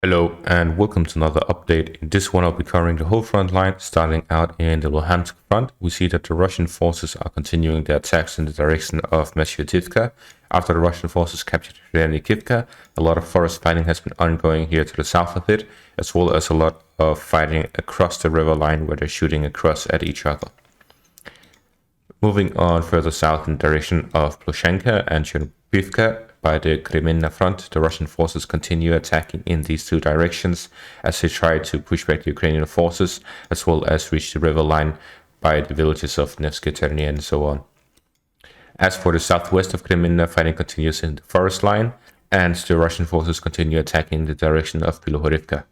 Hello and welcome to another update. In this one I'll be covering the whole front line. Starting out in the Luhansk front, we see that the Russian forces are continuing their attacks in the direction of Meshutivka. After the Russian forces captured Kivka, a lot of forest fighting has been ongoing here to the south of it, as well as a lot of fighting across the river line where they're shooting across at each other. Moving on further south in the direction of Ploshenka and Chernovivka, by the Kreminna front, the Russian forces continue attacking in these two directions as they try to push back the Ukrainian forces, as well as reach the river line by the villages of Nevsky Terny and so on. As for the southwest of Kreminna, fighting continues in the forest line, and the Russian forces continue attacking in the direction of Bilohorivka.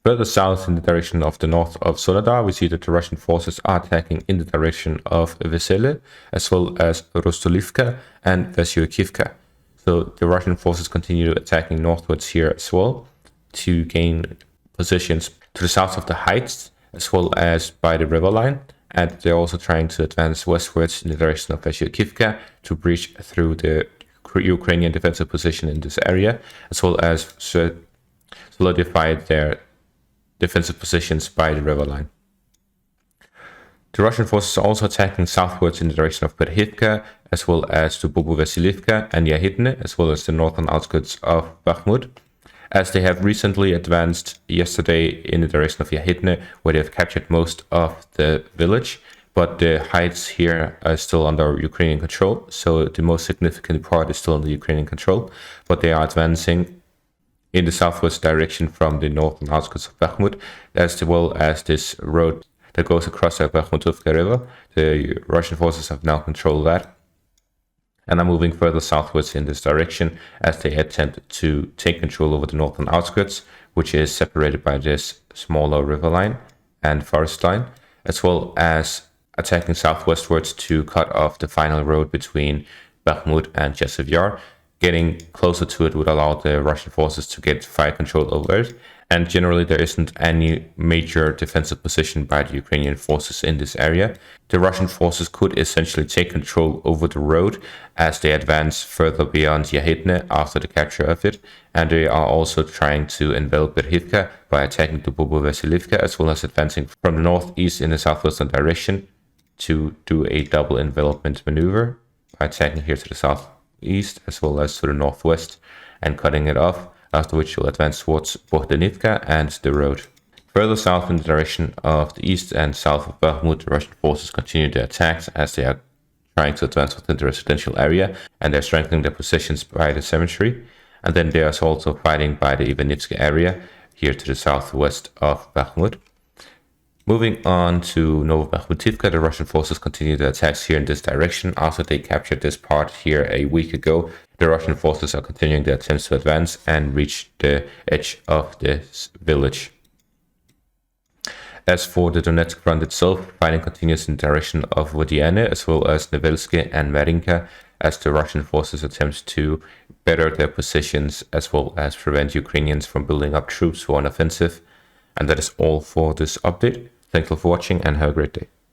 Further south in the direction of the north of Soledar, we see that the Russian forces are attacking in the direction of Vesele, as well as Rostolivka and Vesyokivka. So the Russian forces continue attacking northwards here as well to gain positions to the south of the heights, as well as by the river line. And they're also trying to advance westwards in the direction of Vesyokivka to breach through the Ukrainian defensive position in this area, as well as solidify their defensive positions by the river line. The Russian forces are also attacking southwards in the direction of Berhivka, as well as to Bobo-Vasilivka and Yahidne, as well as the northern outskirts of Bakhmut, as they have recently advanced yesterday in the direction of Yahidne, where they have captured most of the village, but the heights here are still under Ukrainian control, so the most significant part is still under Ukrainian control, but they are advancing in the southwest direction from the northern outskirts of Bakhmut, as well as this road that goes across the Bakhmutovka river. The Russian forces have now controlled that and are moving further southwards in this direction as they attempt to take control over the northern outskirts, which is separated by this smaller river line and forest line, as well as attacking southwestwards to cut off the final road between Bakhmut and Chasiv Yar. Getting closer to it would allow the Russian forces to get fire control over it, and generally there isn't any major defensive position by the Ukrainian forces in this area. The Russian forces could essentially take control over the road as they advance further beyond Yahidne after the capture of it, and they are also trying to envelop Berhivka by attacking the Bobo-Vasilivka, as well as advancing from the northeast in the southwestern direction to do a double envelopment maneuver by attacking here to the south east as well as to the northwest and cutting it off, after which you'll advance towards Bohdanivka and the road. Further south in the direction of the east and south of Bakhmut, the Russian forces continue their attacks as they are trying to advance within the residential area, and they're strengthening their positions by the cemetery. And then there's also fighting by the Ivanivska area here to the southwest of Bakhmut. Moving on to Novobakhmutivka, the Russian forces continue their attacks here in this direction. After they captured this part here a week ago, the Russian forces are continuing their attempts to advance and reach the edge of this village. As for the Donetsk front itself, fighting continues in the direction of Vodiane, as well as Nevelsky and Marinka, as the Russian forces attempt to better their positions, as well as prevent Ukrainians from building up troops for an offensive. And that is all for this update. Thank you for watching and have a great day.